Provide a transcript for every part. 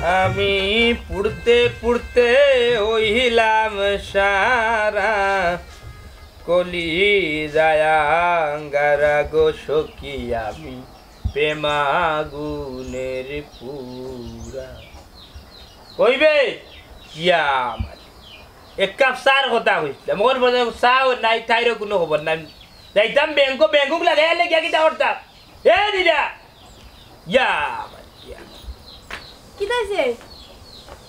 আমি পুড়তে পুড়তে হইলাম সারা কলি যায়াঙ্গারা গো সখী আমি প্রেমাগুনের পুরা কইবে কিয়া আমার এক কাপ চার কথা কইছিলাম মোর বলে চাও নাই তাইরও কোনো খবর নাই যাইতাম ব্যাংকক লাগাইলে গিয়া কিতা করতাম এ দিদা ইয়া আমার কি তাইছে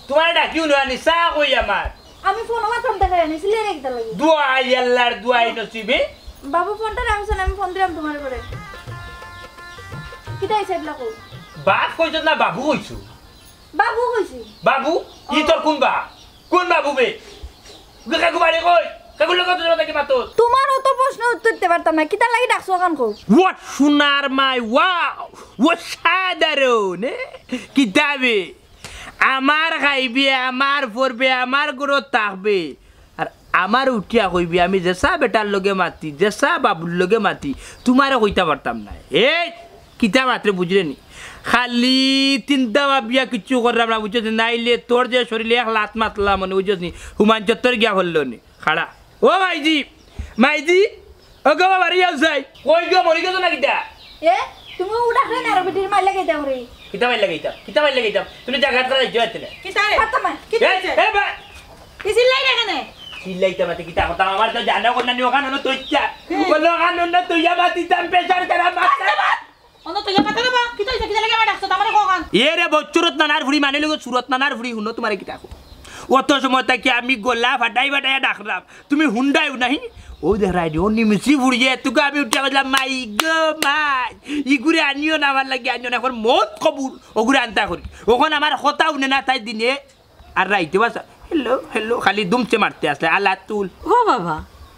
তোমার ডাকিও নানি চা কই আমার আমি ফোন মাত্রম দেখাই আনিছিলে রে কিতা লাগি দুয়াই আল্লাহর দুয়াই নসিবে বাবু ফোনটা রাখছেন আমি ফোন দিলাম তোমার করে কি তাইছে এবলা কই বাপ কইছ না বাবু কইছো বাবু কইছি বাবু ই তোর কোন বাবু বে কাকু বাড়ি কই কাকু লোক তো দেখি মাতো তোমার অত প্রশ্ন উত্তর দিতে পারতাম না কিতা লাগি ডাকছো কান কও What সোনার মাই ওয়াও what সাধারণ কিতাবে আমার খাইবে আমার পড়বে আমার গরো থাকবে আর আমার উঠিয়া কইবি আমি যেসা বেটার লগে মাতি যেসা বাবুর লগে মাতি তোমারে কইতা পারতাম না এই কিতা মাত্র বুঝলেনি খালি চিন্তা ভাবিয়া কিছু করলাম না বুঝছিস নাইলে তোর যে শরীরে এক লাত মাতলাম মানে বুঝছিস নি হুমান চত্বর গিয়া হল নি খাড়া ও মাইজি ও গো বাড়ি যাই কই গো মরি গেছো না কিতা এ তুমি উড়া খাই না রবিটির মাই লাগাই দাও রে কিতা মাই লাগাইতাম তুমি জায়গা করে যাইতে না কিতা রে ফাতমা কিতা এ বা ইসিলাই রাখনে সিলাইতে মাতে কিতা কথা আমার তো জানা কোন না ওখানে তো ইচ্ছা কোন ওখানে না তুই মাতি তাম পেছার করা মাতা অন্য তুই কথা না কিতা কিতা লাগা মা ডাকছো তোমারে কোন এ রে বচ্চরত নানার ফুড়ি মানে লগে সুরত নানার ফুড়ি হুনো তোমারে কিতা কো অত সময় তাকে আমি গোলা ফাটাই ডাকলাম তুমি হুন্ডাইও নাহি ও দেখ রাইডি ও নিমিশি ফুড়িয়ে তোকে আমি উঠে বললাম মাই গো মাই ইগুরে আনিও না আমার লাগে আনিও না এখন মত কবুল ওগুরে আনতা করি ওখন আমার কথা উনে না তাই দিনে আর রাইতে বাসা হেলো খালি দুমচে মারতে আসলে আল্লাহ তুল ও বাবা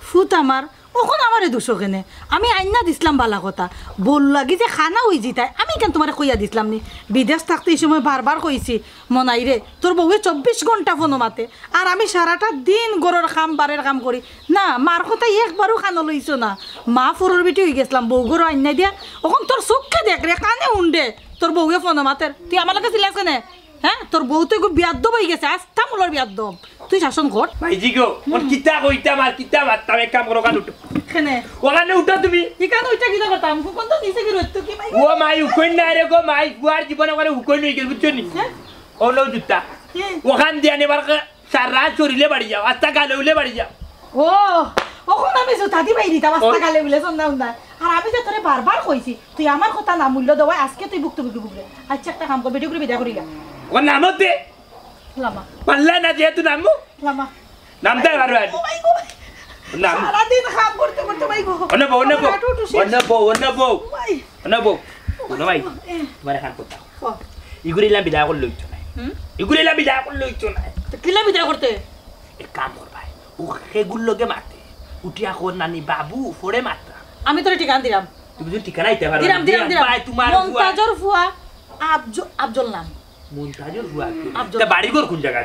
ফুট আমার ওখন আমারে দোষ কেনে আমি আইনা দিছিলাম বালা কথা বল লাগি যে খানা হই জিতাই আমি কেন তোমারে কইয়া দিছিলাম নি বিদেশ থাকতে এই সময় বারবার কইছি মনাই রে তোর বউয়ে 24 ঘন্টা ফোন মাতে আর আমি সারাটা দিন গরর কাম বারের কাম করি না মার কথা একবারও খানো লইছো না মা ফরর বিটি হই গেছিলাম বউ গরো আইনা দিয়া ওখন তোর চোখে দেখ রে কানে উন্ডে তোর বউয়ে ফোন মাতের তুই আমার লাগে চিল্লাছ কেনে হ্যাঁ তোর বউ তো বিয়াদ্দব হয়ে গেছে আস্থা মুলার বিয়াদ্দব তুই শাসন কর ভাইজি গো ওর কিতা কইতাম আর কিতা মারতাম এক কাম করো কান উঠো কেনে ওখানে উঠো তুমি ইকানে উঠা কিটা করতাম কোন তো নিচে কি রইতো কি ভাই ও মাই উকইন না রে গো মাই বুয়ার জীবনে করে উকইন হই গেল বুঝছো নি ও লো জুতা ওখান দিয়ে নেবার সারা চরিলে বাড়ি যাও আস্তা গালে উলে বাড়ি যাও ও ওখন আমি জুতা দি বাইরি তা আস্তা গালে উলে সন্ধ্যা উন্দা আর আমি যে তোরে বারবার কইছি তুই আমার কথা না মূল্য দেওয়া আজকে তুই বুকরে আচ্ছা একটা কাম কর ভিডিও করে বিদা করিলা ও নামতে লামা পাল্লা না যেহেতু নামু লামা নামতে পারো আর নাম সারা দিন কাম করতে ভাই গো অন্য বউ ভাই তোমার খান করতা ইগুরিলা বিদা কর লইছো না ইগুরিলা বিদা কর লইছো না তো কিলা বিদা করতে এক কাম কর ভাই ও সেগুলোকে মারতে উঠিয়া কোন নানি বাবু ফড়ে মারতা আমি তোরে ঠিকানা দিলাম তুমি যদি ঠিকানা দিতে পারো দিলাম ভাই তোমার মন্তাজর ফুয়া আফজল নাম মন্তাজর ফুয়া তা বাড়ি ঘর কোন জায়গা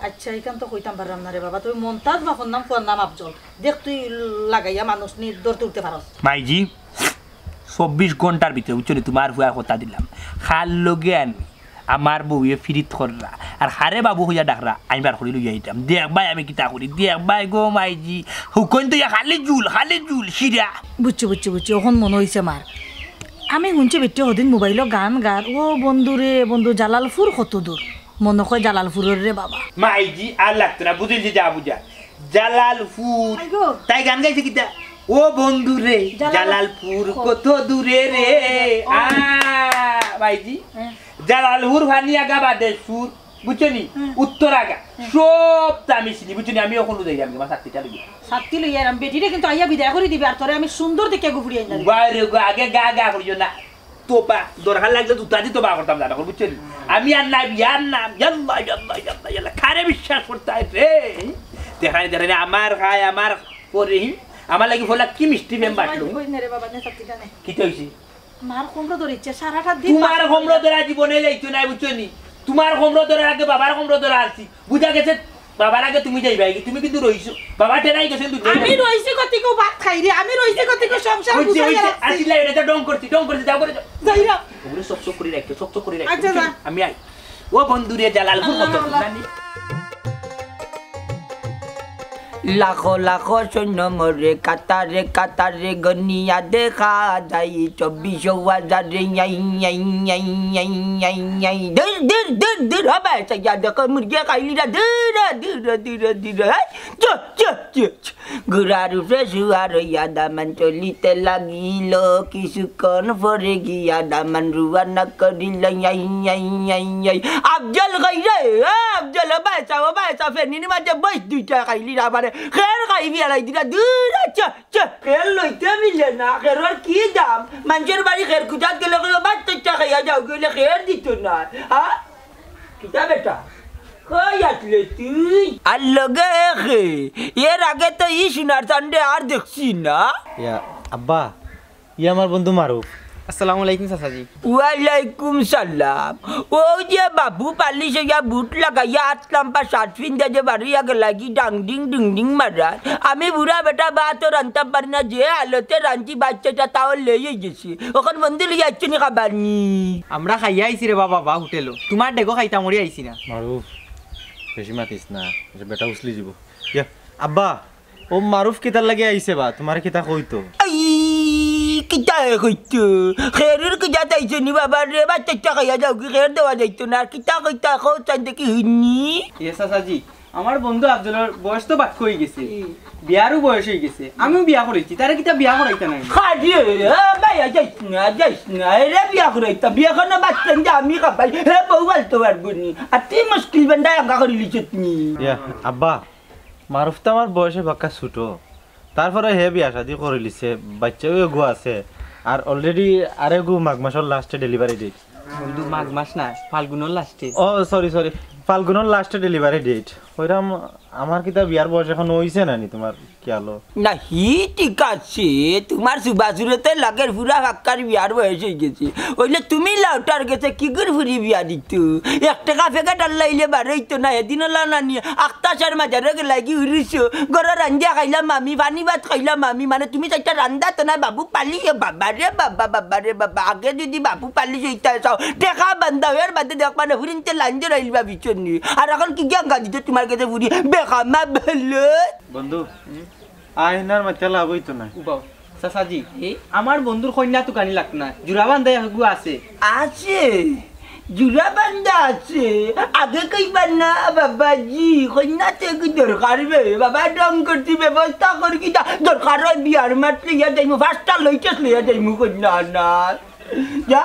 আচ্ছা এখান তো কইতাম পারলাম না রে বাবা তুই মন্তাজ বাপর নাম ফুয়ার নাম আফজল দেখ তুই লাগাইয়া মানুষ নি দৌড় তুলতে পারস মাইজি 24 ঘন্টার ভিতরে বুঝছো তোমার ফুয়ার কথা দিলাম খাল লগে আনি আমার বউয়ে ফিরিত কররা আর হারে বাবু হইয়া ডাকরা আইবার করি লইয়া আইতাম দেখ ভাই আমি কিতা করি দেখ ভাই গো মাইজি হুকন তো খালি জুল শিরা বুঝছি ওখন মনে হইছে মার আমি শুনছি বেটি ওদিন মোবাইলত গান গার ও বন্ধু জালালপুর কত দূর মনে কয় জালালপুরের রে বাবা মাইজি আর লাগতো না বুঝলি যা বুঝা জালালপুর তাই গান গাইছে কিতা ও বন্ধু রে জালালপুর কত দূরে রে মাইজি জালালপুর ভানি আগা বাদে সুর বুঝছনি উত্তর আগা সব আমি চিনি বুঝছনি আমি ওখানে যাই আমি আমার সাতটি লইয়া আমি বেটিরে কিন্তু আইয়া বিদায় করে দিবি আর তোরে আমি সুন্দর দেখে গুফড়ি আইনা বাইরে আগে গা করিও না তোপা দরকার লাগলে জুতা দি তোপা করতাম জানা বুঝছনি আমি আর নাম ইয়াল্লা খারে বিশ্বাস করতে রে দেখাই আমার খায় আমার পরে আমার লাগি ফলা কি মিষ্টি মেম বাটলো কি কইছি মার কোমরা ধরিছে সারাটা দিন তোমার কোমরা ধরা জীবনে যাইতো না বুঝছনি তোমার কোমরা ধরার আগে বাবার কোমরা ধরা আসছি বুঝা গেছে বাবার আগে তুমি যাইবা তুমি কিন্তু রইছো বাবা টেনাই গেছেন দুই আমি রইছি কতিকো ভাত খাই রে আমি রইছি কতিকো সংসার গুছাইয়া রাখছি আসিলা এটা ডং করছি যাও করে যাইরা ওরে সব করে রাখতে আমি আই ও বন্ধুরে জালালপুর কত জানি লাখো লাখো সৈন্য মরে কাতারে কাতারে গনিয়া দেখা যাই 24,000 দূর দূর দূর দূর হবে সাইয়া দেখো মুরগি খাইলিরা দূর দূর দূর দূর চ চ চ ঘোড়ার উপরে শুয়ার হইয়া দামান চলিতে লাগিল কিছুক্ষণ পরে গিয়া দামান রুয়ানা করিল আফজল খাইরে আফজল বাসা ফেনির মাঝে বইস দুইটা খাইলিরা মানে খের খাইবি আলাই দিলা দূর খের লইতে মিলে না খেরের কি দাম মানুষের বাড়ি খের কুটাত গেলে বাচ্চা খাইয়া যাও গেলে খের দিত না হ্যাঁ কিতা বেটা কই আসলে তুই আর লগে এর আগে তো ই সোনার চান্দে আর দেখছি না আব্বা আমার বন্ধু মারুফ। আসসালামু আলাইকুম চাচাজি। ওয়ালাইকুম সালাম। ও যে বাবু পালিশ হইয়া বুট লাগাইয়া আটলাম্পা শার্ট ফিন্দা যে বাড়িয়া গেলাগি ডাং ডিং ডিং ডিং মারার আমি বুড়া বেটা বা তো রান্তাম পারি না যে আলোতে রাঞ্চি বাচ্চাটা তাও লেই গেছি ওখান বন্ধু লইয়া আসছে নি খাবার নি আমরা খাইয়া আইছি রে বাবা বা হোটেলও তোমার ডেগো খাইতা মরি আইছি না মারুফ বেশি মাতিস না বেটা উছলি যাব আব্বা ও মারুফ কিতার লাগে আইছে বা তোমার কিতা কইতো কিতা কইতো খেরের কিতা তাইছে নি বাবা রে বাচ্চা খাইয়া যাও কি খের দেওয়া যাইতো না কিতা কইতা খাও চাই দেখি হুইনি চাচাজি আমার বন্ধু আফজলের বয়স তো বাদ হয়ে গেছে বিয়ারও বয়স হয়ে গেছে আমিও বিয়া করেছি তারা কিতা বিয়া করাইতা নাই খাইয়ে ভাইয়া যাইস না রে বিয়া করাইতা বিয়া করনা বাচ্চা যে আমি খাবাই হে বউ বলতে পারবো নি আর তুই মুশকিল বান্দা আগা করে লিচত নি আব্বা মারুফ তো আমার বয়সে বাক্কা ছোট তারপরে হে বিয়া শাদি করে লিছে বাচ্চাও গো আছে আর অলরেডি আরে গো মাঘ মাসের লাস্টে ডেলিভারি ডেট বন্ধু মাঘ মাস না ফাল্গুনের লাস্টে ও সরি ফাল্গুনের লাস্টে ডেলিভারি ডেট ওইরকম আমার কিতা বিয়ার বয়স এখন হইছে না নি তোমার কি আলো না হি ঠিক আছে তোমার সুবাসুরতে লাগের পুরা ফাক্কার বিয়ার বয়স হয়ে গেছে ওইলে তুমি লাউটার গেছে কি করে ফুরি বিয়া দিত 1 টাকা ফেকা টাল্লাইলে বার হইতো না এদিন না নিয়ে আক্তাশার মাঝারে লাগি উড়িছো ঘরে রান্দিয়া খাইলাম আমি পানি ভাত খাইলাম আমি মানে তুমি চাইটা রান্দা তো না বাবু পালি বাবা রে বাবা আগে যদি বাবু পালি হইতা চাও টেকা বান্ধা এর বাদে দেখ মানে ফুরিনতে লাঞ্জে রাইলবা বিচনি আর এখন কি গঙ্গা দিতে তোমার কাছে ফুরি বেখামা ভালো বন্ধু আইনার মাথা লাভ হইতো না চাচাজি আমার বন্ধুর কন্যা তো কানি লাগ না জুরা বান্ধাই হগু আছে জুরা বান্ধা আছে আগে কইবার না বাবাজি কন্যাতে কি দরকার বে বাবা ডং করতে ব্যবস্থা করি কি দরকার হয় বিয়ার মাঠ লইয়া যাইমু ফার্স্টটা লইতেস লইয়া যাইমু কন্যা না যা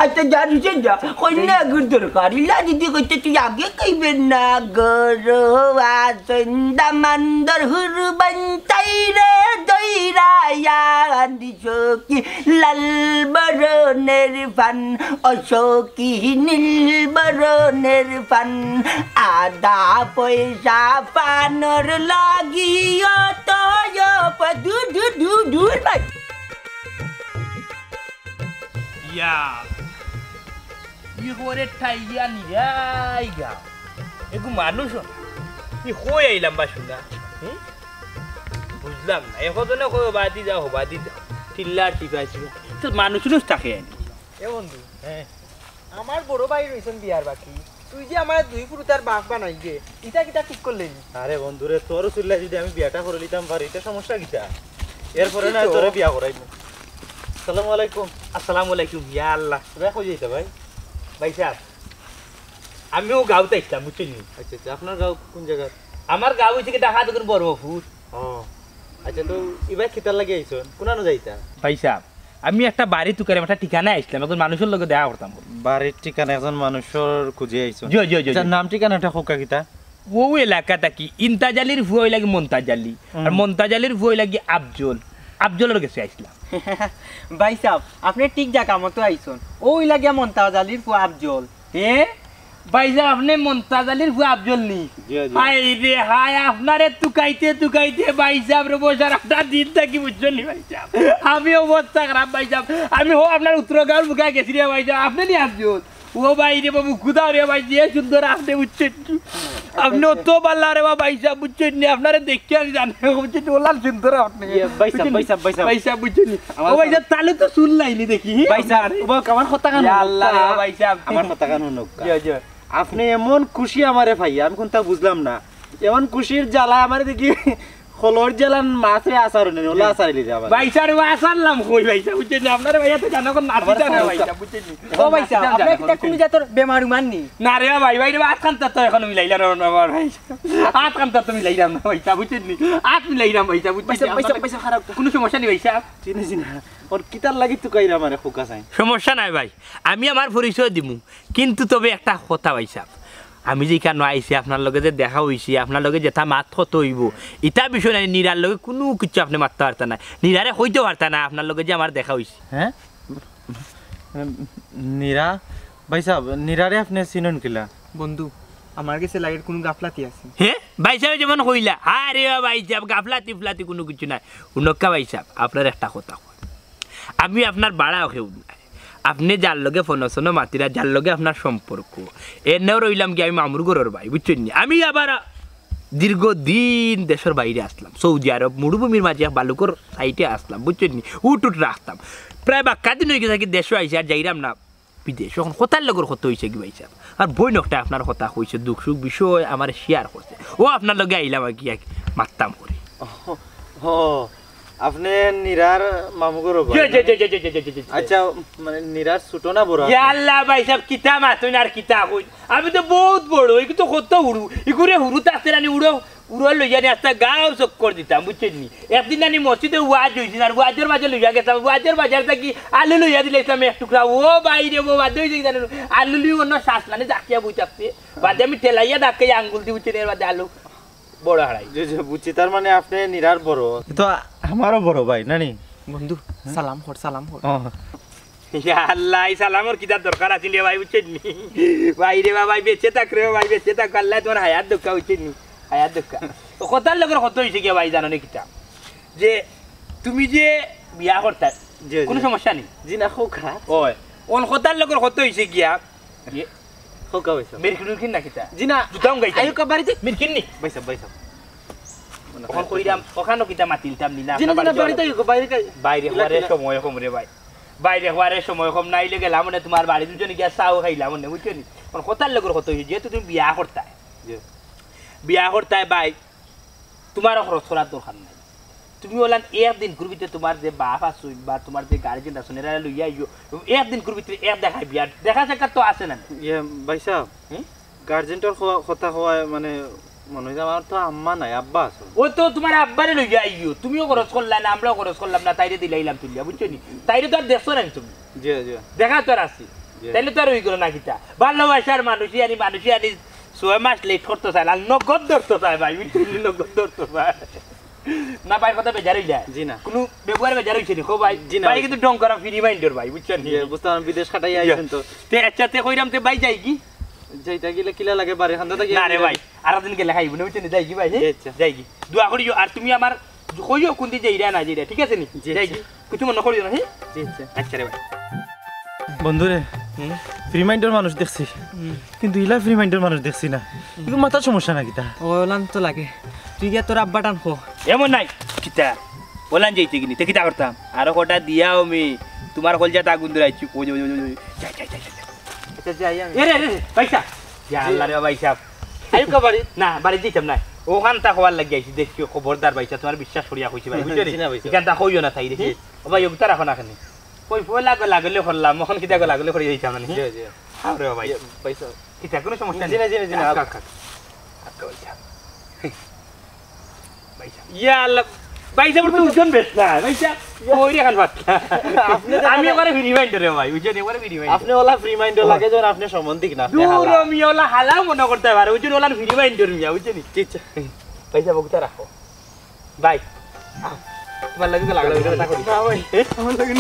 আচ্ছা যা রুচে যা কন্যা আগুর দরকার ইলা দিদি কইতে তুই আগে কইবেন না গরোয়া সন্দামান্দর হুর বান্তাই রে দইরায়া দিশকি লাল বরণের ফান অশোকি নীল বরণের ফান আদা পয়সা পানর লাগিও তয় দূর দূর দূর দূর ভাই ইহরে ঠাইয়া নিরাইগা এগু মানুষ ই হয়ে আইলাম বা শুনা বুঝলাম না এখনে কই বাদি যাও টিল্লা টিপাইছি তো মানুষ থাকে এ বন্ধু আমার বড় ভাই রইছেন বিয়ার বাকি তুই যে আমার 2 ফুটার বাপ বানাই দে ইটা কিটা ঠিক করলেন আরে বন্ধুরে তোর চুল্লা যদি আমি বিয়াটা করে লিতাম পারি এটা সমস্যা কিটা এরপরে না তোরে বিয়া করাইবো আসসালামু আলাইকুম আসসালামু আলাইকুম ইয়া আল্লাহ তোরা কই যাইতা ভাই সাহেব আমিও গাঁওতে আসলাম বুঝছেন আচ্ছা আপনার গাঁও কোন জায়গা আমার গাঁও হইছে কি ঢাকা দোকান বড়পুর আচ্ছা তো ইবাই খিতার লাগে আইছন কোনানো যাইতা ভাই সাহেব আমি একটা বাড়ি তুকারে একটা ঠিকানা আসলাম এখন মানুষের লগে দেখা করতাম বাড়ির ঠিকানা একজন মানুষের খুঁজে আইছন জি নাম ঠিকানাটা কোকা কিতা ও এলাকাটা কি ইন্তাজালির ফুয়াই লাগি মন্তাজালি আর মন্তাজালির ফুয়াই লাগি আফজলের কাছে আসলাম ভাই সাহেব আপনি ঠিক জায়গা মতো আইছন ওই লাগিয়া মন্তাজালির ফুয়া আফজল ভাই সাহেব আপনি মন্তাজালির ফুয়া আফজল নি হাই রে হাই আপনারে তুকাইতে ভাই সাহেব রে বসার একটা দিন থাকি বুঝছেন নি ভাই সাহেব আমি অবস্থা খারাপ ভাই সাহেব আমি আপনার উত্তরগাঁওর বুকা গেছি রে ভাই সাহেব আপনি নি আফজল ও ভাই রে বাবু খুদা রে ভাই যে সুন্দর আপনি বুঝছেন আপনি অত পাল্লা রে ভাই সাহেব বুঝছেন নি আপনারে দেখে আমি জানি বুঝছেন ওলার সুন্দর আপনি ভাই সাহেব বুঝছেন ও ভাই সাহেব তাহলে তো শুন লাইনি দেখি ভাই সাহেব আমার কথা কান আল্লাহ ভাই সাহেব আমার কথা কান নুক আপনি এমন খুশি আমারে ভাই আমি কোনটা বুঝলাম না এমন খুশির জ্বালা আমারে দেখি খলর জ্বালান মাছে আসার নেই ওলা আসার লিতে আবার ভাই সাহেব আসারলাম কই ভাই সাহেব বুঝছেন আপনারে ভাই তো জানো কোন নাতি জানো ভাই সাহেব বুঝছেন ও ভাই সাহেব আপনি কিটা কোন জাতর বেমার মাননি না রে ভাই ভাই আট কান্তা তো এখন মিলাইলা না ভাই আট কান্তা তো মিলাইলাম না ভাই সাহেব বুঝছেন নি আট মিলাইলাম ভাই সাহেব বুঝছেন পয়সা খারাপ কোনো সমস্যা নেই ভাই সাহেব চিনি ওর কিতার লাগি তো কইরা আমারে খোকা চাই সমস্যা নাই ভাই আমি আমার পরিচয় দিমু কিন্তু তবে একটা কথা ভাই সাহেব আমি যে কেন আইসি আপনার লগে যে দেখা হইছি আপনার লগে যেটা মাত হতো হইব ইটা বিষয় নাই নিরার লগে কোনো কিছু আপনি মারতে পারতেন না নিরারে হইতে পারতেন না আপনার লগে যে আমার দেখা হইছে হ্যাঁ নীরা ভাই সাহেব নীরারে আপনি চিনেন কিলা বন্ধু আমার কাছে লাগে কোন গাফলাতি আছে হ্যাঁ ভাই সাহেব যেমন হইলা আরে ভাই সাহেব গাফলাতি ফ্লাতি কোনো কিছু নাই উনক্কা ভাই সাহেব আপনার একটা কথা আমি আপনার বাড়া কেউ নাই আপনি যার লগে ফোনসনো মাতিরা যার লগে আপনার সম্পর্ক এনেও রইলাম কি আমি মামুর ঘরের ভাই বুঝছেন আমি আবার দীর্ঘদিন দেশের বাইরে আসলাম সৌদি আরব মরুভূমির মাঝে বালুকর সাইটে আসলাম বুঝছেন উট রাখতাম প্রায় বাক্কা দিন হয়ে গেছে দেশে আইসে আর যাইরাম না বিদেশ এখন কোথার লগর কত হয়েছে কি ভাই সাহেব আর বই নকটা আপনার কথা হয়েছে দুঃখ সুখ বিষয় আমার শেয়ার করছে ও আপনার লগে আইলাম আর কি মারতাম করে আপনি নীরার মামুগর আচ্ছা মানে নীরার ছোট না বড় আল্লাহ ভাই সাহেব কিতা মাতুন আর কিতা কই আমি তো বহুত বড় এই তো কত হুড়ু ইগুরে হুড়ু তাতে রানি উড়ো উড়ো লইয়া নি আস্তা গাঁও চক্কর দিতাম বুঝছেন নি একদিন নানি মসজিদে ওয়াজ হইছিল আর ওয়াজের মাঝে লইয়া গেতাম ওয়াজের বাজার থেকে আলু লইয়া দিলাম এক টুকরা ও বাইরে ও বাদ হইছে জানেন আলু লই অন্য শ্বাস মানে জাকিয়া বই থাকতে বাদে আমি ঠেলাইয়া ডাকে আঙ্গুল দিয়ে বুঝছেন এর বাদে আলু বড় হারাই যে বুঝছি তার মানে আপনি নীরার বড় তো আমারও বড় ভাই নানি বন্ধু সালাম কর আল্লাহ সালামর কিতাব দরকার আছিল ভাই বুঝছেন নি ভাই রে ভাই বেঁচে থাক রে ভাই বেঁচে থাক আল্লাহ তোমার হায়াত দক্কা বুঝছেন নি হায়াত দক্কা ও কথার লগের কত হয়েছে কি ভাই জানো নি কিতাব যে তুমি যে বিয়া করতা কোনো সমস্যা নেই জি না খোকা ওই ওন কথার লগের কত হয়েছে গিয়া খোকা হইছে মিরকিন না কিতা জি না দুটাম গাইতা আয়ু কা বাড়িতে মিরকিন নি ভাই সাহেব ওখান কইরাম ওখানো কিতা মাতিলতাম নি না জি না বাড়িতে বাইরে হওয়ার সময় কম রে ভাই বাইরে হওয়ার সময় কম নাইলে গেলাম মানে তোমার বাড়ি দুজনে গিয়া চাও খাইলাম মানে বুঝছেন কথার লগের কত হয়েছে যেহেতু তুমি বিয়া করতাই বিয়া করতাই ভাই তোমার খরচ করার দরকার নাই তুমি বললাম একদিন ঘুরবিতে তোমার যে বাপ আছে বা তোমার যে গার্জেন আছে এরা লইয়া আইও একদিন ঘুরবিতে এক দেখাই বিয়া দেখা সাক্ষাৎ তো আছে না ভাই সাহেব গার্জেন্টর কথা হয় মানে মনে হয় আমার তো আম্মা নাই আব্বা আছে ও তো তোমার আব্বারে লইয়া আইও তুমিও খরচ করলা না আমরাও খরচ করলাম না তাইরে দিলাইলাম তুলিয়া বুঝছো নি তাইরে তো আর দেখছো না তুমি জি দেখা তো আর আসি তাইলে তো আর ওই গেল না কিতা ভালোবাসার মানুষই আনি 6 মাস লেট করতে চাই আর নগদ ধরতে চাই ভাই নগদ ধরতে চাই না ভাই কথা বেজার হইলা জি না কোনো ব্যবহার বেজার হইছে নি ভাই ভাই কিন্তু ডং করা ফ্রি মাইন্ডর ভাই বুঝছেন নি বুঝতাম বিদেশ কাটাই আইছেন তো তে আচ্ছা তে কইরাম তে ভাই যাই কি যাইতা গেলে কিলা লাগে বাড়ি খান্দা থাকি না রে ভাই আর দিন গেলে খাইব না বুঝছেন যাই কি ভাই যাই কি দোয়া করিও আর তুমি আমার কইও কোন দিন যাইরা না যাইরা ঠিক আছে নি যাই কি কিছু মনে করিও না হ্যাঁ জি আচ্ছা রে ভাই বন্ধুরে ফ্রি মাইন্ডের মানুষ দেখছি কিন্তু ইলা ফ্রি মাইন্ডের মানুষ দেখছি না কিন্তু মাথার সমস্যা না কিতা ওলান তো লাগে তুই গিয়া তোর আব্বা টান খো এমন নাই কিতা ওলান যাইতে কিনি তে কিতা করতাম আরো কটা দিয়াও আমি তোমার কলজাটা আগুন ধরাইছি ও যাই আচ্ছা যাই আমি এ রে পয়সা ইয়া আল্লাহ রে ভাই সাহেব আইও কা বাড়ি না বাড়ি দিতাম না ওখান তা হওয়ার লাগি আইছি দেখিও খবরদার ভাই সাহেব তোমার বিশ্বাস করিয়া কইছি ভাই বুঝছো নি এখান তা হইও না তাই দেখি ও ভাই ওটা রাখো না খানি কই লাগলে করলাম মখন কিতা লাগলে করে দিতাম না জি আরে ভাই পয়সা কিতা কোনো সমস্যা নেই জি না আচ্ছা ভাই সাহেব ইয়া আল্লাহ ভাই সাহেব তো ওজন বেশ না ভাই সাহেব ওই রে খান বাত আপনি আমি একবারে ফ্রি মাইন্ড রে ভাই ওজন একবারে ফ্রি মাইন্ড আপনি ওলা ফ্রি মাইন্ড লাগে যখন আপনি সম্বন্ধিক না আপনি দূর আমি ওলা হালা মনে করতে পারে ওজন ওলা ফ্রি মাইন্ড মিয়া বুঝছেন ঠিক আছে ভাই সাহেব ওটা রাখো ভাই তোমার লাগে লাগলে কথা করি না ভাই আমার লাগে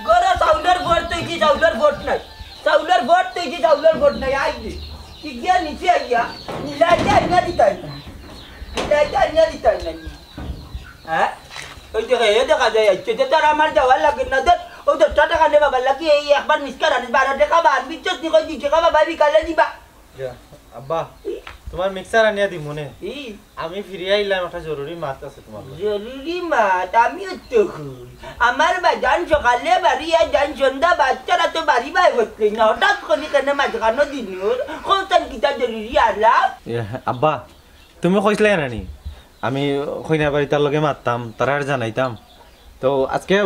গোরা সাউন্ডার ভোট তুই কি সাউন্ডার ভোট নাই সাউন্ডার ভোট তুই কি সাউন্ডার ভোট নাই আই দি কি গিয়া নিচে আইয়া নিলাইতে আইনা দিতাই না নিলাইতে আইনা দিতাই না হ্যাঁ ওই দেখে দেখা যায় আচ্ছা তোর আমার যাওয়ার লাগে না তোর ও 10 টাকা নে বাবা লাগে এই একবার মিসকার আনিস 12 টাকা বার বিচ্ছস নি কই 2 টাকা বাবা বিকালে দিবা আব্বা তোমার মিক্সার আনিয়া দি মনে আমি ফিরে আইলাম একটা জরুরি মাছ আছে তোমার জরুরি মাছ আমিও তো আমার বাজান সকালে বাড়ি আর যান সন্ধ্যা বাচ্চারা তো বাড়ি বাই হচ্ছে না হঠাৎ করে কেন মাছ খানো দিন কোথান কিতা জরুরি আলা আব্বা তুমি কইছিলে নানি আমি খৈনা বাড়িটার লগে মারতাম তারা আর জানাইতাম তো আজকে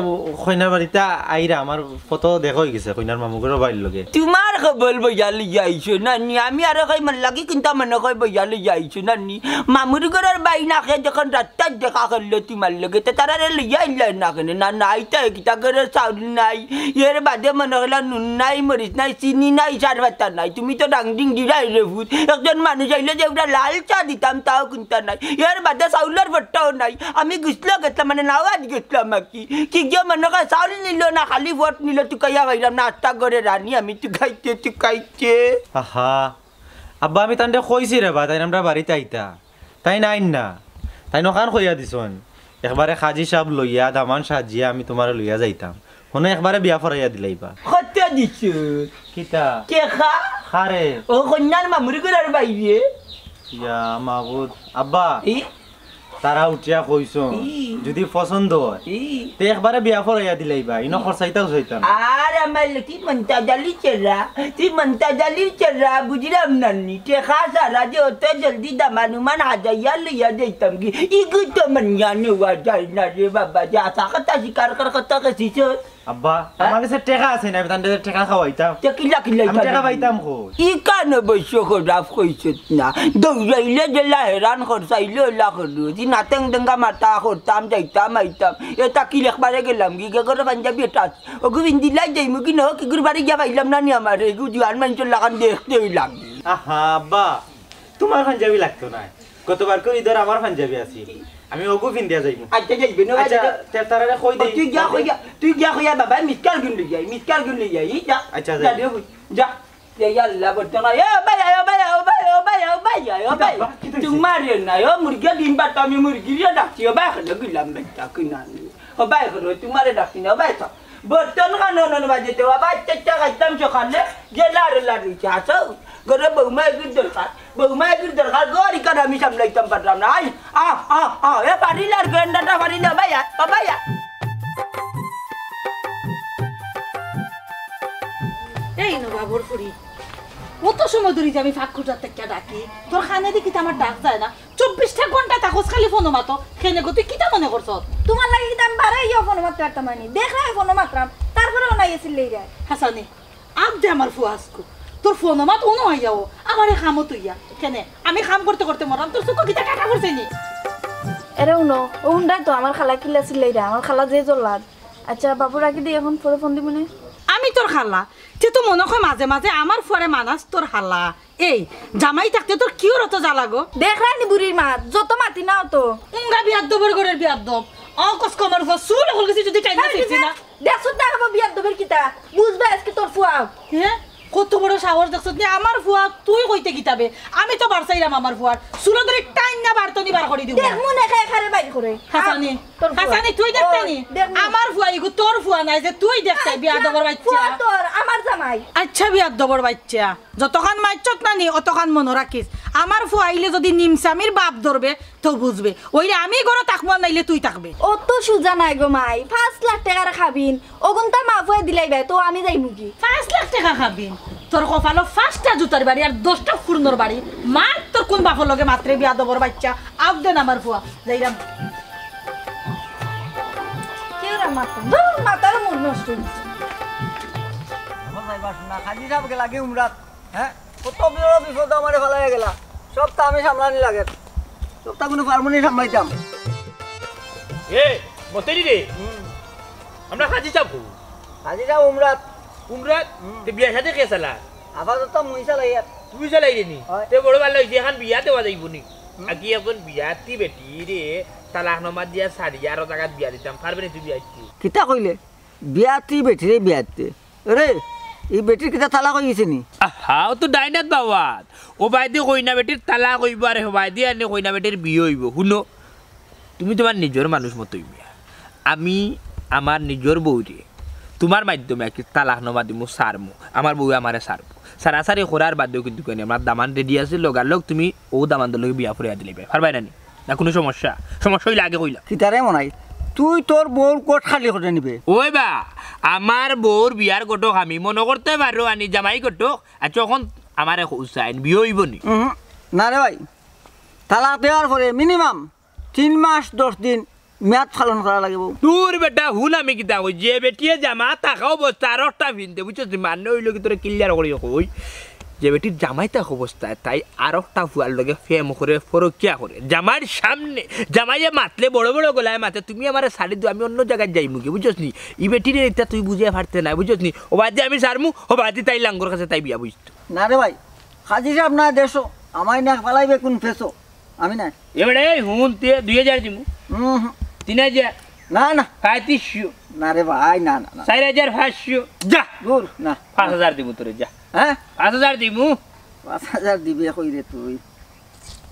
খৈনা বাড়িটা আইরা আমার ফটো দেখা হয়ে গেছে খৈনার মামুগের বাড়ির লগে তোমার খবর বইয়ালি যাইছো নানি আমি আরো কই মান লাগি কিন্তু মনে কই বইয়ালি যাইছো নানি মামুর ঘরের বাই না খে যখন রাতটা দেখা করলো তোমার লগে তো তারা লইয়া আইলা না কেন না নাই তো কিতা করে চাউল নাই এর বাদে মনে হলো নুন নাই মরিচ নাই চিনি নাই সার ভাতা নাই তুমি তো ডাংডিং দিলাই রে ভূত একজন মানুষ আইলে যে ওটা লাল চা দিতাম তাও কিনতা নাই এর বাদে চাউলের ভট্টাও নাই আমি গুছলো গেছিলাম মানে নাওয়াজ গেছিলাম কি যে মনে কয় চাউল নিল না খালি ভোট নিল তুই কাইয়া খাইলাম নাস্তা করে রানি আমি তুই খাইতে আহা আব্বা আমি তান্ডে কইছি রে বা তাই আমরা বাড়িতে আইতা তাই নাই না তাই নখান কইয়া দিছন একবারে খাজি সাহেব লইয়া দামান সাজিয়া আমি তোমার লইয়া যাইতাম হনে একবারে বিয়া ফরাইয়া দিলাইবা কত দিছো কিতা কে খারে ও কন্যার মামুরি করে বাইরে ইয়া মাবুদ আব্বা তারা উঠিয়া কইছ যদি পছন্দ হয় তে একবারে বিয়া ফরাইয়া দিলাইবা ইনো খরচাইতাও যাইতাম আর আমার কি মন্তা জালি চেরা বুঝলাম নানি তে খাসারা যে অত জলদি দামানুমান হাজাইয়া লইয়া যাইতাম কি ইগু তো মনজানো যায় না রে বাবা যা কথা শিকার কথা কেছিস আব্বা আমার কাছে টাকা আছে না তান্ডে টাকা খাওয়াইতাম কিলা আমি টাকা পাইতাম কই ই কান বৈশ্য খরাফ কইছত না দৌড়াইলে জেলা হেরান খরচাইলে লা করলো জি নাতেং ডেঙ্গা মাতা করতাম যাইতাম আইতাম এটা কি লেখবারে গেলাম কি গেগর পাঞ্জাবি এটা ওগু বিন্দিলাই যাইমু কি ন কি গুর বাড়ি গিয়া পাইলাম না নি আমার এগু জুয়ান মানুষের লাগান দেখতে হইলাম আহা আব্বা তোমার পাঞ্জাবি লাগতো না গতবার করে ইদর আমার পাঞ্জাবি আছে আমি ওগু পিন্দিয়া যাইমু আচ্ছা যাইবে না আচ্ছা তারারে কই দেই তুই গিয়া কইয়া বাবা মিসকাল গুন লই যাই যা আচ্ছা যা ya Allah bertengah ya bay cuma dia na yo murgi limbat kami murgi dia dak cio bay kena gilam beta kenan bay kena cuma dia dak sini bay tak berteng kan non baje te bay cecak hitam cokale dia lari caca gara bau mai gider kan gori kan kami sampai tempat ramai ya parilar genda parila bay ya এই no বাবুর ফুরি কত সময় ধরে যে আমি ফাঁকুটার থেকে ডাকি তোর খানে দেখি তো আমার ডাক যায় না 24টা ঘন্টা থাকোস খালি ফোন মাতো খেনে গো তুই কিটা মনে করছ তোমার লাগি কি দাম বাড়াই ইয়া ফোন মাত্র একটা মানি দেখলাই ফোন মাত্রাম তারপরেও নাই এসে লই যায় হাসানি আপ দে আমার ফুয়াসকু তোর ফোন মাত ওনো আইয়াও আমারে খামো তুইয়া কেনে আমি কাম করতে করতে মরাম তোর সুকো কিটা কাটা করছে নি এরে উনো উন্ডাই তো আমার খালা কিলা সিলাই রে আমার খালা যে জল্লাদ আচ্ছা বাবু রাখি দি এখন পরে ফোন দিবনে আমি তোর খালা তুই তো মনে হয় মাঝে মাঝে আমার ফুয়ারে মানাস তোর খালা এই জামাই থাকতে তোর কি রত জ্বালাগো দেখলাই নি বুড়ির মা যত মাতি নাও তো উঙ্গা বিয়ার দবর ঘরের বিয়ার দব অকস কমার ফুয়া সুল হল গেছে যদি টাইম দিছিস না দেখছ দেখাবো বিয়ার দবের কিতা বুঝবে আজকে তোর ফুয়া হ্যাঁ কত বড় সাহস দেখছ নি আমার ফুয়া তুই কইতে কিতাবে আমি তো বারসাইরাম আমার ফুয়ার সুলো ধরে টাইম না বারতনি বার করে দিব দেখ মনে খারে বাইর করে হাসানি তুই দেখতে নি আমার ফুয়া ইগু তোর ফুয়া নাই যে তুই দেখতে বিয়া দবর বাচ্চা তোর আমার জামাই আচ্ছা বিয়া দবর বাচ্চা যতখান মাইচত না নি অতখান মনে রাখিস আমার ফুয়া আইলে যদি নিমসামির বাপ ধরবে তো বুঝবে ওইরে আমি ঘরে থাকবো নাইলে তুই থাকবে ও তো সুজা নাই গো মাই 5 লাখ টাকা খাবিন ওগুন তার মা ফুয়া দিলাই ভাই তো আমি যাইমু কি 5 লাখ টাকা খাবিন তোর কপালো 5টা জুতার বাড়ি আর 10টা ফুরনোর বাড়ি মা তোর কোন বাপর লগে মাত্রে বিয়া দবর বাচ্চা আপ দেন আমার ফুয়া যাইরাম কেরা মাতা দূর মাতার মন নষ্ট হইছে ভাই বাসনা খাজি সব লাগে উমরাত হ্যাঁ কত বড় বিপদ আমারে ফেলায় গেলা সব তো আমি সামলানি লাগে সবটা কোনো পারমনি সামলাইতাম এ মতেরি রে আমরা খাজি যাবো খাজি যাও উমরাত তে বিয়া সাথে কে চালা আপাতত মুই চালাই তুই চালাই নি তে বড় ভালো হইছে এখন বিয়া দেওয়া যাইব নি আকি এখন বিয়াতি বেটি রে তালাক নামা দিয়া 4000 টাকা বিয়া দিতাম পারবে নি তুই বিয়া দিতে কিতা কইলে বিয়াতি বেটি রে বিয়াতে রে এই বেটির কিতা তালাক হইছে নি আহা ও তো ডাইনাত বাবাত ও বাইদি কইনা বেটির তালাক হইব আর বাইদি আনে কইনা বেটির বিয়ে হইব শুনো তুমি তোমার নিজের মানুষ মতোই মিয়া আমি আমার নিজের বউরে তোমার মাধ্যমে কি তালাকনামা দিমু সারমু আমার বউ আমারে সারবো সারাসারি করার বাদেও কিন্তু কেন আমার দামান রেডি আছে লগালগ তুমি ও দামান দলকে বিয়া ফুরিয়া দিলে পারবাই না না কোনো সমস্যা সমস্যা হইলে আগে কইলা কিতারে মনাই তুই তোর বউর কোট খালি করে নিবে ওই বা আমার বউর বিয়ার গোটক আমি মনে করতে পারো আনি জামাই গোটক আর যখন আমার হুসাইন বিয়ে হইব নি না রে ভাই তালাক দেওয়ার পরে মিনিমাম 3 মাস 10 দিন মেয়াদ পালন করা লাগিব তোর বেটা হুন আমি কিতা কই যে বেটিয়ে জামা থাকা অবস্থা আর একটা ভিনতে বুঝছিস মানে হইলো কি তোরে ক্লিয়ার করি কই যে বেটির জামাই থাকা অবস্থায় তাই আর একটা ফুয়ার লগে ফেম করে ফরকিয়া করে জামার সামনে জামাইয়ে মাতলে বড় বড় গলায় মাতে তুমি আমার শাড়ি দিও আমি অন্য জায়গায় যাই মুখে বুঝছিস নি ই বেটির এটা তুই বুঝিয়ে পারতে না বুঝছিস নি ও বাদে আমি সারমু ও বাদে তাই লাঙ্গর কাছে তাই বিয়া বুঝতো না রে ভাই হাজি সাহেব না দেশো আমায় না পালাইবে কোন ফেসো আমি না এবারে হুন তে 2000 দিমু 3000 না না 3500 না রে ভাই না না 4500 যা দূর না 5000 দিমু তোরে যা হ্যাঁ 5000 দিমু 5000 দিবে কই রে তুই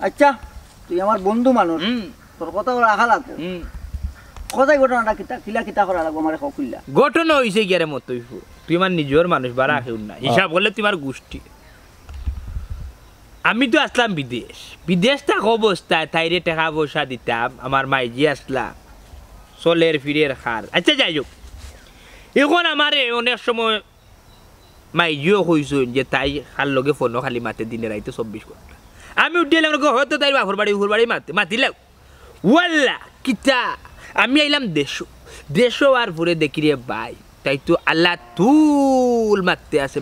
আচ্ছা তুই আমার বন্ধু মানুষ তোর কথা রাখা লাগবো কোথায় ঘটনাটা কিলা কিতা করা লাগবো আমার খুললা ঘটনা হইছে গিয়ারে মত তুই আমার নিজের মানুষ বা রাখেও না হিসাব করলে তোমার গোষ্ঠী আমি তো আসলাম বিদেশ থাকা অবস্থায় তাইরে টাকা পয়সা দিতাম আমার মাইজি আসলাম চলের ফিরের খার আচ্ছা যাই হোক এখন আমার অনেক সময় মাইজিও কইছেন যে তাই খার লগে ফোনও খালি মাতে দিনে রাইতে 24 ঘন্টা আমি উঠিলাম হয়তো তাই বাপর বাড়ি মাতিলাম ওয়াল্লা কিতা আমি আইলাম দেশও আর ভরে দেখি রে ভাই তাই তো আল্লাহ তুল মারতে আছে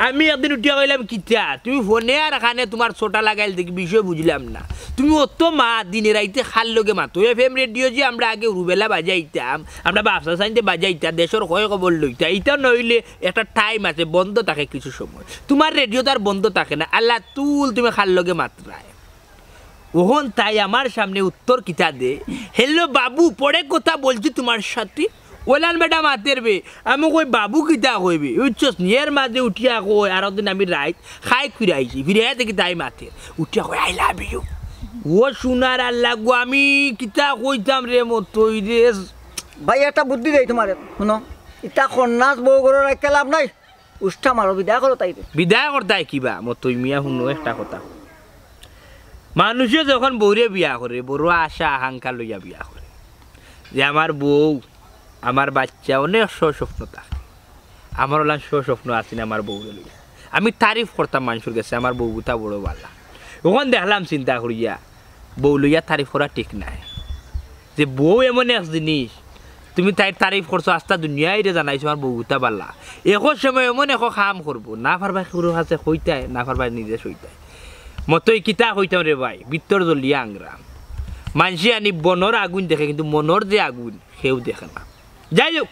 আমি একদিন উঠিয়া কইলাম কিতা তুমি ফোনে আর এখানে তোমার ছোটা লাগাইল দেখি বিষয় বুঝলাম না তুমি অত মা দিনে রাইতে খাল লগে মাতো FM রেডিও যে আমরা আগে রুবেলা বাজাইতাম আমরা ব্যবসা সাইতে বাজাইতাম দেশের কয় খবর লইতাম এটা নইলে একটা টাইম আছে বন্ধ থাকে কিছু সময় তোমার রেডিও তো আর বন্ধ থাকে না আল্লাহ তুল তুমি খাল লগে মাত্রায় ওহন তাই আমার সামনে উত্তর কিতা দে হেলো বাবু পরে কথা বলছি তোমার সাথে ওলান বেটা মাতের বে আমি কই বাবু কিতা কইবে উচ্চস নিয়ের মাঝে উঠিয়া কই আর দিন আমি রাইত খাই ফিরে আইছি ফিরে দেখি তাই মাতে উঠিয়া কই আই লাভ ইউ ও শুনার আল্লাহ গো আমি কিতা কইতাম রে মতই রে ভাই একটা বুদ্ধি দেই তোমার শুনো ইটা কন্যাস বউ ঘর রাখতে লাভ নাই উষ্ঠা মারো বিদায় করো তাই বিদায় করতাই কিবা মতই মিয়া শুনো একটা কথা মানুষে যখন বউরে বিয়া করে বড় আশা আকাঙ্ক্ষা লইয়া বিয়া করে যে আমার বউ আমার বাচ্চা অনেক স্বপ্ন থাকে আমার ওলা স্বপ্ন আছে না আমার বউরে লইয়া আমি তারিফ করতাম মানুষের কাছে আমার বউটা বড় ভালো ওখান দেখলাম চিন্তা করিয়া বউ লইয়া তারিফ করা ঠিক নাই যে বউ এমন এক জিনিস তুমি তাই তারিফ করছো আস্তা দুনিয়ায় রে জানাইছো আমার বউটা ভালো একো সময় এমন একো কাম করবো না পারবা সরু হাতে কইতাই না পারবা নিজে সইতাই মতই কিতা কইতাম রে ভাই ভিতর জ্বলিয়া আংরাম মানুষে আনি বনর আগুন দেখে কিন্তু মনর যে আগুন সেও দেখে না যাই হোক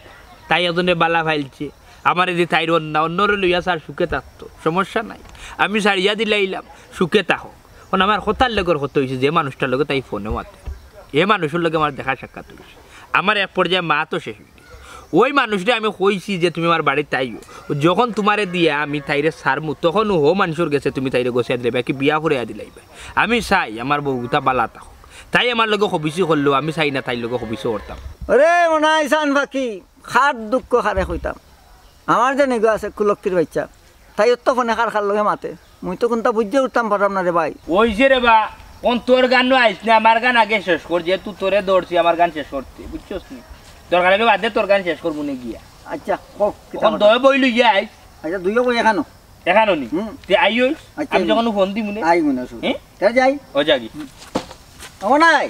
তাই এজনে বালা ফাইলছে আমার যে তাইর অন্যরে লইয়া স্যার সুখে থাকতো সমস্যা নাই আমি সারিয়া দিলাইলাম সুখে থাকক কারণ আমার কথার লগের হতে হয়েছে যে মানুষটার লগে তাই ফোনে মাতে এ মানুষের লগে আমার দেখা সাক্ষাৎ হয়েছে আমার এক পর্যায়ে মা তো শেষ হয়ে গেছে ওই মানুষটা আমি কইছি যে তুমি আমার বাড়ির তাইও যখন তোমারে দিয়া আমি তাইরে সারমু তখন ও মানুষের গেছে তুমি তাইরে গোছাই দিলে কি বিয়া ফুরাইয়া দিলাইবে আমি চাই আমার বউটা বালা থাকুক তাই আমার লগে হবিসি করলো আমি চাই না তাই লগে হবিসি করতাম রে মনে আইসান বাকি খার দুঃখ খারে কইতাম আমার যে নিগো আছে কুলক্তির বাচ্চা তাই তো ফোনে খার লগে মাতে মুই তো কোনটা বুঝতে উঠতাম পারলাম না রে ভাই ওইছে রে বা কোন তোর গান আইস না আমার গান আগে শেষ কর যেহেতু তোরে দৌড়ছি আমার গান শেষ করতে বুঝছস নি তোর গান বাদে তোর গান শেষ করবো না গিয়া আচ্ছা কোন দয় বইলু গিয়া আইস আচ্ছা দুইও কই এখানো এখানো নি তুই আইও আমি যখন ফোন দি মনে আই মনে আছো তে যাই ও জাগি ও নাই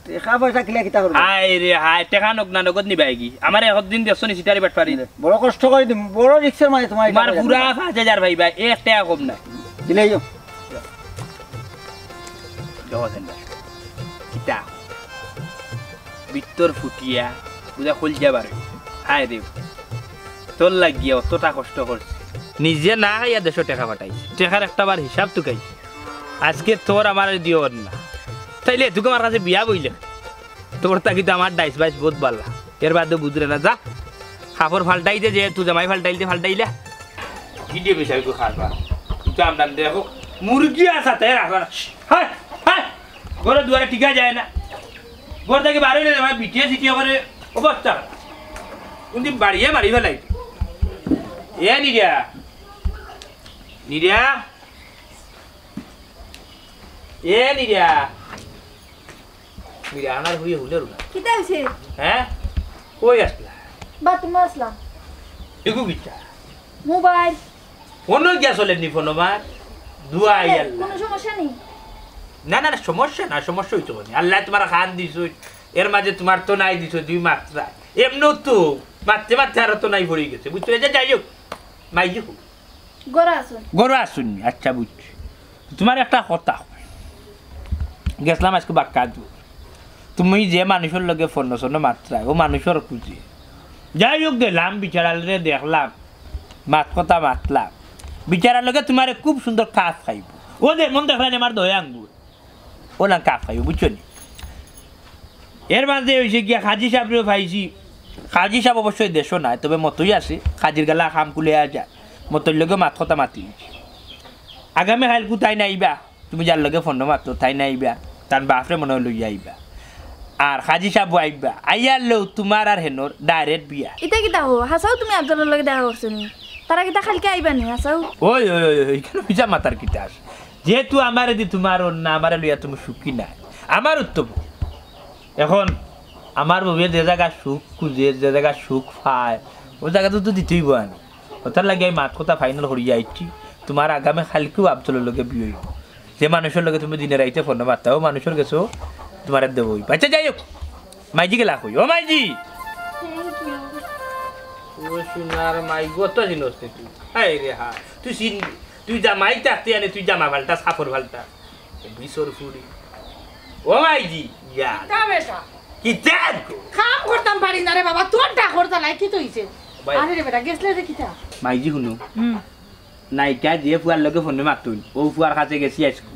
দেখা পয়সা কিলা কিতা করব আই রে হাই টাকা নক না নগদ নিবাই কি আমার একদিন দেখছনি সিটারি বাট পারি বড় কষ্ট করে দিম বড় রিক্সার মানে তোমার তোমার পুরা 5000 ভাই ভাই এক টাকা কম না দিলেইও কিতা ভিতর ফুটিয়া বুঝা খুল যাবার হাই রে তোর লাগিয়া অতটা কষ্ট করছে নিজে না খাইয়া 100 টাকা পাঠাইছে টাকার একটা বার হিসাব তো খাইছে আজকে তোর আমার দিও না তাইলে তুই আমার কাছে বিয়া বইলে তোর তা কিন্তু আমার ডাইস বাইস বহুত ভালো এর বাদে বুঝলে না যা খাপড় ফাল্টাইতে যে তুই জামাই ফাল্টাইলে ভিডিও বিষয় খাবা কিন্তু আমরা দেখো মুরগি আছে তাই রাখবা হাই হাই ঘরে দুয়ারে টিকা যায় না ঘর থেকে বাড়ি আমার বিটিয়ে সিটিয়ে করে অবস্থা কিন্তু বাড়িয়ে মারি ফেলাই এ নিরিয়া নিরিয়া এ নিরিয়া নিরিয়া আনার হইয়ে হুলে রুলা কিতা হইছে হ্যাঁ কই আসলা বাথরুমে আসলাম দেখু কিটা মোবাইল ফোন গিয়া চলেনি ফোন আমার দুয়াই আল্লাহ কোনো সমস্যা নেই না না সমস্যা না সমস্যা হইতো না আল্লাহ তোমার খান দিছ এর মাঝে তোমার তো নাই দিছ দুই মাত্রা এমনও তো মারতে মারতে আর তো নাই পড়ে গেছে বুঝছো যে যাই হোক মাইজি হোক গরু আসুন আচ্ছা বুঝছি তোমার একটা কথা গেছিলাম আজকে বাক্কা তুমি যে মানুষের লগে ফোন শোনো মাত্রায় ও মানুষের খুঁজে যাই হোক গেলাম বিচারালে দেখলাম মাত কথা মাতলাম বিচারার লগে তোমার খুব সুন্দর কাজ খাইব ও যে মন দেখলেন আমার দয়া আঙ্গুর ও না কাজ খাইব বুঝছো নি এর মাঝে হয়েছে গিয়া খাজি সাহেবরেও পাইছি খাজি সাহেব অবশ্যই দেশও নাই তবে মতোই আছে খাজির গেলা খাম খুলে যায় মতোর লগে মাত কথা মাতি আগামী হাইলকু তাই নাইবা তুমি যার লগে ফোন মাতো তাই নাইবা তার বাপরে মনে লই আইবা আর খাজি সাহেব আইবা আইয়ার লো তোমার আর হেনর ডাইরেক্ট বিয়া এটা কিতা হো হাসাও তুমি আফজলের লগে দেখা করছো নি তারা কিতা খালকে আইবা নি হাসাও ওই ওই ওই কেন বিজা মাতার কিতা আস যেহেতু আমার দি তোমার না আমার লইয়া তুমি সুখী নাই আমার উত্তম এখন আমার বউয়ে যে জায়গা সুখ খুঁজে যে জায়গা সুখ পায় ও জায়গাতে তো দিতেই বয় না ওটার লাগে মাত কথা ফাইনাল করিয়া আইছি তোমার আগামী খালকেও আফজলের লগে বিয়ে হইব যে মানুষের লগে তুমি দিনে রাইতে ফোন মারতাও মানুষের গেছো তোমার দেবই আচ্ছা যাই হোক মাইজি গেলা কই ও মাইজি ও সোনার মাই গত জিনিস তুই হাই রে হা তুই জামাই থাকতে আনে তুই জামা ভালটা সাফর ভালটা বিশর ফুড়ি ও মাইজি ইয়া কি চাঁদ কাম করতাম পারি না রে বাবা তোর ডাকর জ্বালাই কি তৈছে আরে রে বেটা গেছলে রে কিতা মাইজি শুনো নাইকা দিয়ে ফুয়ার লগে ফোনে মাতুন ও ফুয়ার কাছে গেছি আজকে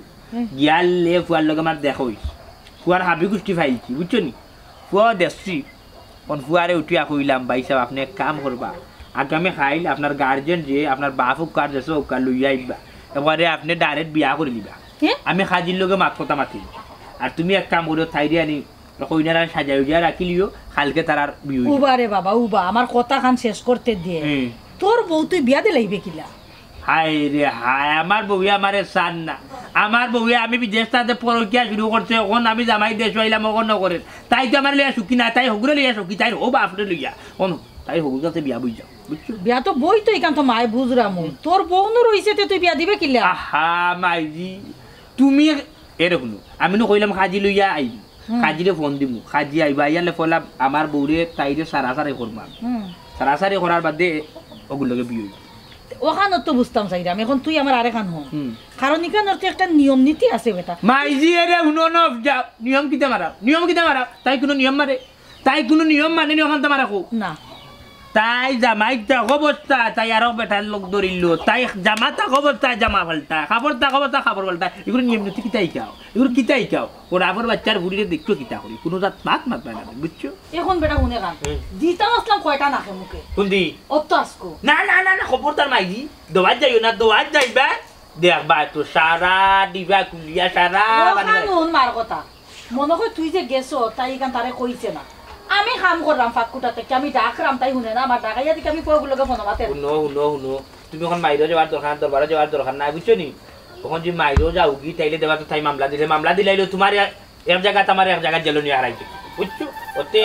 গিয়ালে ফুয়ার লগে আমার দেখা হইছে ফুয়ার হাবি গুষ্টি ফাইছি বুঝছো নি ফুয়া দেখছি কোন ফুয়ারে উঠিয়া কইলাম ভাই সাহেব আপনি এক কাম করবা আগামী খাইল আপনার গার্জেন যে আপনার বাপ হোক কার দেশে হোক লইয়া আইবা এবারে আপনি ডাইরেক্ট বিয়া করে দিবা আমি খাজির লগে মাত কথা মাতি আর তুমি এক কাম করে থাই দিয়ে আনি কইনারা সাজাই উজিয়া রাখিলিও কালকে তার আর বিয়ে উবা রে বাবা উবা আমার কথা খান শেষ করতে দিয়ে তোর বউ তুই বিয়া দিলাইবে কিলা হাই রে হাই আমার বউয়ে আমারে চান না আমার বউয়ে আমি বিদেশটাতে পরকিয়া শুরু করছে ওখান আমি জামাই দেশ আইলাম ওখান নকরে তাই তো আমার লিয়া সুখী না তাই হগুরে লিয়া সুখী তাই হো বাপরে লইয়া কোন তাই হগুর কাছে বিয়া বুঝ যাও বুঝছো বিয়া তো বই তো এখান তো মায় বুঝরাম তোর বউ নো রইছে তুই বিয়া দিবে কিলা আহা মাইজি তুমি এরকম আমি নো কইলাম খাজি লইয়া আইবি খাজিরে ফোন দিমু খাজি আইবা আইয়ালে ফলাম আমার বউরে তাইরে সারাসারি করবাম সারাসারি করার বাদে ওগুলোকে বিয়ে হইব ওখানে তো বুঝতাম চাইরাম এখন তুই আমার আরেখান হন কারণ এখানে তো একটা নিয়ম নীতি আছে বেটা মাইজি এরে হুনো ন নিয়ম কিতে মারা তাই কোনো নিয়ম মারে তাই কোনো নিয়ম মানে নি ওখান মারা কো না তাই জামাই থাক অবস্থা তাই আরো বেটার লোক ধরিল তাই জামা থাক অবস্থা জামা ফালতা খাবার থাক অবস্থা খাবার ফালতা এগুলো নিয়ম নীতি কিতাই খাও এগুলো কিতাই খাও ওর আবার বাচ্চার ঘুরিয়ে দেখতো কিতা করি কোনো জাত মাত পায় না বুঝছো এখন বেটা শুনে কান দিতাম আসলাম কয়টা নাকে মুখে কোনদি অত আসকো না না না না খবর তার মাইজি দোয়াত যাইও না দোয়াত যাইবা দেখবা তো সারা দিবা কুলিয়া সারা কানুন মার কথা মনে হয় তুই যে গেছো তাই এখান তারে কইছে না আমি কাম করলাম ফাঁকুটা থেকে আমি ডাকরাম তাই শুনে না আমার ডাকাইয়া দিকে আমি পগুলোকে ফোনাতে শুনো তুমি এখন মাইরও যাওয়ার দরকার দরবারে যাওয়ার দরকার নাই বুঝছো নি তখন যে মাইরও যাও গি তাইলে দেবা তো তাই মামলা দিলাইলো তোমার এক জায়গা তোমার এক জায়গা জেল নিয়ে হারাইছে বুঝছো ওতে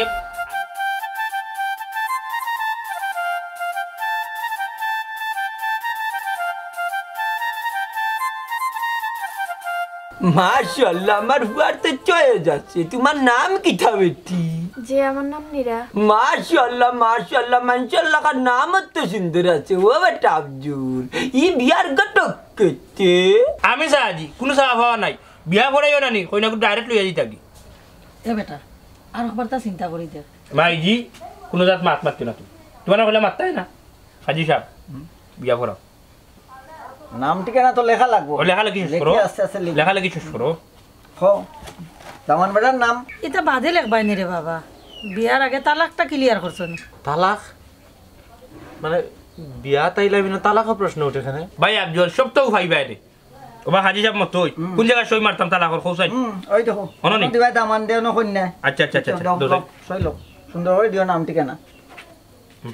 মাশাআল্লাহ আমার হুয়ার তো চয়ে যাচ্ছে তোমার নাম কি বেটি যে আমার নাম নীরা মাশাআল্লাহ মাশাআল্লাহ কার নাম তো সুন্দর আছে ও বেটা আফজল ই বিয়ার গটক করতে আমি সাহাজি কোনো সাহা হওয়া নাই বিয়া করাইও না নি কইনাকে ডাইরেক্ট লইয়া দিই থাকি এ বেটা আর খবর তা চিন্তা করি দে মাইজি কোনো জাত মারতে না তুমি তোমার হলে মারতাই না হাজি সাহেব বিয়া করাও নাম ঠিকানা তো লেখা লাগবো লেখালেখি শেষ করো লেখালেখি শেষ করো জামান বেটার নাম এটা বাদে লেখবাই নি রে বাবা বিয়ার আগে তালাকটা ক্লিয়ার করছো নি তালাক মানে বিয়া তাইলে বিনা তালাকের প্রশ্ন ওঠে এখানে ভাই আফজল সব তো ভাই বাইরে ওবা হাজি সাহেব মত ওই কোন জায়গায় সই মারতাম তালাকর খোসাই ওই দেখো অননি দিবাই দামান দেও না কন্যা আচ্ছা আচ্ছা আচ্ছা সই লোক সুন্দর করে দিও নাম ঠিকানা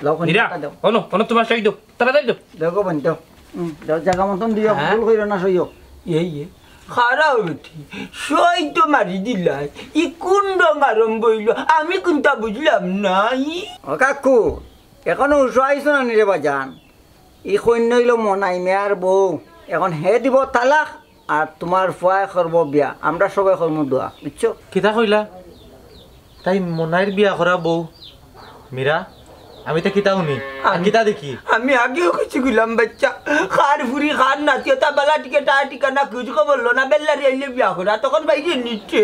লোক নিরা দাও অন তোমার সই দাও তাড়াতাড়ি দাও দেখো বন্ধ দাও জায়গা মতন দিও ভুল কইরো না সইও এই খারাপ বেটি সই তো মারি দিলাই ই কোন রং আরম্ভ হইল আমি কোনটা বুঝলাম নাই ও কাকু এখনো উৎসাহ আইছো না নিরে বাজান ই কন্যা হইল মনাই মেয়ার বউ এখন হে দিব তালাক আর তোমার ফুয়াই করব বিয়া আমরা সবাই করব দোয়া বুঝছো কিতা কইলা তাই মনাইর বিয়া করা বউ মীরা আমি তো কিতা শুনি কিতা দেখি আমি আগেও কিছু গুলাম বাচ্চা খার ফুরি খার নাচিও তা বেলা টিকেটা ঠিকানা খুঁজকো বললো না বেল্লারি আইলে বিয়া করা তখন বাইরে নিচ্ছে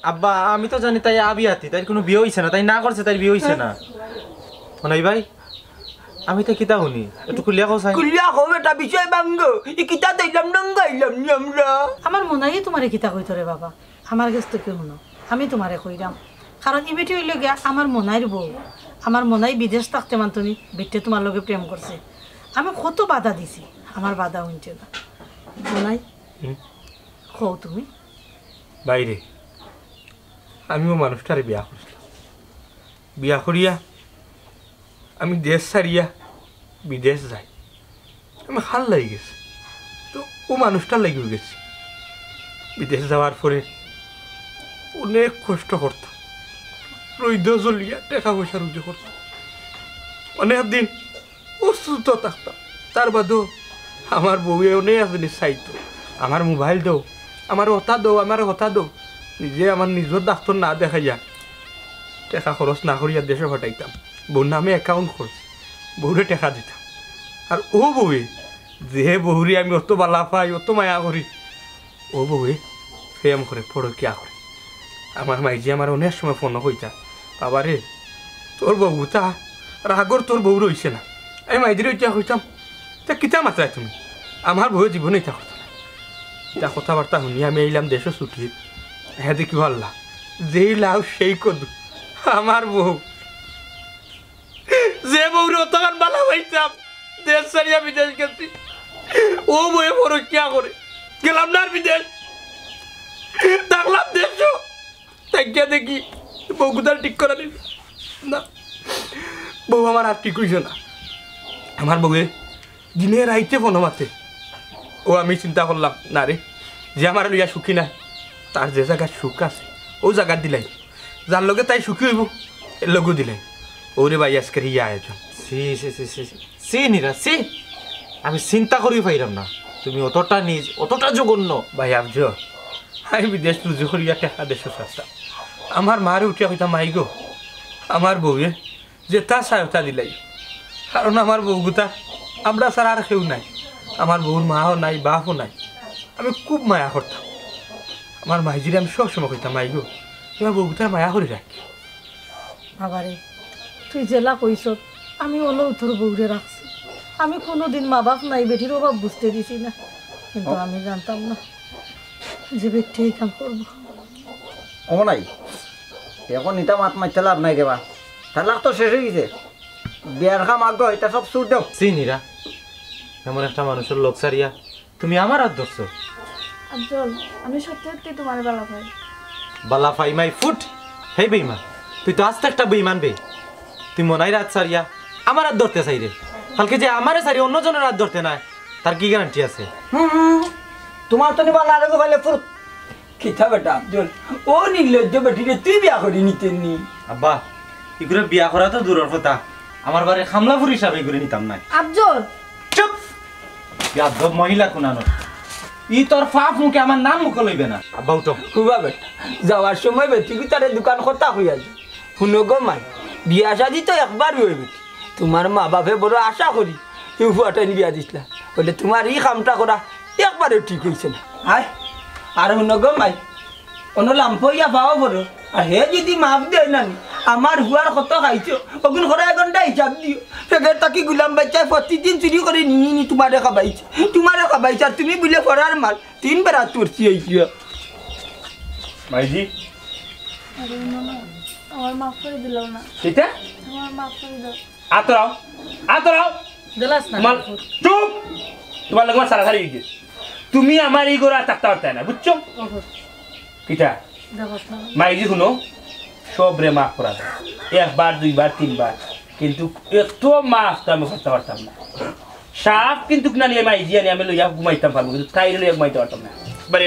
আব্বা আমি তো জানি তাই আবিয়াতি তাই কোনো বিয়ে হইছে না তাই না করছে তাই বিয়ে হইছে না মনাই ভাই আমি তো কিতা শুনি একটু কুলিয়া কও চাই কুলিয়া হবে এটা বিষয় বাঙ্গ ই কিতা দিলাম নঙ্গাইলাম নি আমরা আমার মনে হয় তোমারে কিতা কইতো রে বাবা আমার কাছ থেকে শুনো আমি তোমারে কইরাম কারণ ই বেটি হইলে গিয়া আমার মনাইর বউ আমার মনাই বিদেশ থাকতে মান্তনি বেটে তোমার লগে প্রেম করছে আমি কত বাধা দিছি আমার বাধা হইছে না মনাই কও তুমি বাইরে আমিও মানুষটারে বিয়া করছিলাম বিয়া করিয়া আমি দেশ ছাড়িয়া বিদেশ যাই আমি হাল লাগি গেছি তো ও মানুষটার লেগে গেছি বিদেশ যাওয়ার পরে অনেক কষ্ট করতাম রৈদ্র জ্বলিয়া টাকা পয়সা রুজু করতাম অনেক দিন অসুস্থ থাকতাম তার বাদেও আমার বউয়ে অনেক জিনিস চাইতো আমার মোবাইল দাও আমার হতা দাও আমার হতা দাও নিজে আমার নিজের ডাক্তার না দেখাইয়া টাকা খরচ না করিয়া দেশে ঘটাইতাম বউর নামে অ্যাকাউন্ট করছি বউরে টাকা দিতাম আর ও বউয়ে যে বউরে আমি অত বালা পাই অত মায়া করি ও বউয়ে প্রেম করে পড়কিয়া করে আমার মাইজি আমার অনেক সময় ফোন কইতা বাবা রে তোর বউ তা রাগর তোর বউ রইছে না আমি মাইজিরে ইচ্ছা কইতাম তা কিতা মাত্রায় তুমি আমার বউয়ের জীবনে ইচ্ছা করতো না এটা কথাবার্তা শুনি আমি এইলাম দেশে ছুটি হ্যাঁ দেখি ভাল্লা যেই লাভ সেই কদু আমার বউ যে বউর অতখান বালা পাইতাম দেশ ছাড়িয়া বিদেশ গেছি ও বউয়ে পরকিয়া করে গেলাম না আর বিদেশ দেখলাম দেশ তাকিয়া দেখি বউ কোথাও ঠিক করা নিল না বউ আমার আর ঠিক হইছে না আমার বউয়ে দিনে রাইতে ফোন মাতে ও আমি চিন্তা করলাম না রে যে আমার লইয়া সুখী নাই তার যে জায়গায় সুখ আছে ও জায়গা দিলাই যার লগে তাই সুখী হইব এর লগও দিলাই ওরে ভাই আজকের ইয়া আয়োজন সি নিরা সি আমি চিন্তা করি পাইলাম না তুমি অতটা নিজ অতটা জঘন্য ভাই আফজল আমি বিদেশ রুজু করিয়া টেকা দেশে চাচ্ছা আমার মারে উঠিয়া কইতা মাই গো আমার বউয়ে যে তা সায়তা দিলাই কারণ আমার বউগুতা আমরা ছাড়া আর কেউ নাই আমার বউর মাও নাই বাপও নাই আমি খুব মায়া করতাম আমার মাইজিরে আমি সবসময় কইতাম মাই গো তোমার বউগুতার মায়া করে রাখি বাবারে তুই জেলা কইস আমি অন্য তোর বউরে রাখছি আমি কোনোদিন মা বাপ নাই বেটির অভাব বুঝতে দিছি না কিন্তু আমি জানতাম না যে বেটি এই কাম করবো ও নাই এখন নিতা মাত মারতে লাভ নাই দেবা তালাক তো শেষ হয়ে গেছে বিয়ার খাম আগ্রহ এটা সব সুর দাও সি নিরা এমন একটা মানুষের লোক সারিয়া তুমি আমার হাত ধরছো আফজল আমি সত্যি সত্যি তোমার বালা ভাই বালা ফাই মাই ফুট হে বেইমান তুই তো আস্তে একটা বেইমান বে তুই মনাই রাত সারিয়া আমার হাত ধরতে চাই রে কালকে যে আমারে সারি অন্যজনের হাত ধরতে নাই তার কি গ্যারান্টি আছে তোমার তো নিবা না রেগো ভাইলে ফুরুত কিতা বেটা আফজল ও নির্লজ্জ বেটিরে তুই বিয়া করি নিতেন নি আব্বা এগুলো বিয়া করা তো দূরের কথা আমার বাড়ি খামলাপুর হিসাবে এগুলো নিতাম না আফজল চুপ ইয়াদব মহিলা কোনানো ই তোর ফাফ মুখে আমার নাম মুখ লইবে না আব্বা উঠো খুবা বেটা যাওয়ার সময় বেটি তারে দোকান কথা হইয়া যায় শুনো গো মাই বিয়া শাদি তো একবার হয়ে বেটি তোমার মা বাপে বড় আশা করি এই ফুয়াটাই বিয়া দিছিলা বলে তোমার এই কামটা করা একবারে ঠিক হয়েছে না আয় আর শুনো গো মাই কোনো লাম্পইয়া পাওয়া বড় আর হে যদি মাপ দেয় না আমার হুয়ার কত খাইছো ওগুন করে এঘন্টা হিসাব দিও সেখানে তাকে গুলাম বাচ্চায় প্রতিদিন চুরি করে নিয়ে নি তোমারে খাবাইছে আর তুমি বলে ফরার মাল 3 বেড়া তুরছি হইছিও মাইজি আমার মাফ করে দিল না কিতা আমার মাফ করে দাও আতরাও দিলাস না মাল চুপ তোমার লগে সারা সারি গেছে তুমি আমার এই গোড়া থাকতে পারতে না বুঝছো কিটা মাইজি শুনো সব রে মাফ করা যায় একবার দুইবার তিনবার কিন্তু এত মাফ তো আমি করতে পারতাম না সাপ কিন্তু না নিয়ে মাইজি আনি আমি লইয়া ঘুমাইতাম পারবো কিন্তু তাই লইয়া ঘুমাইতে পারতাম না বাড়ি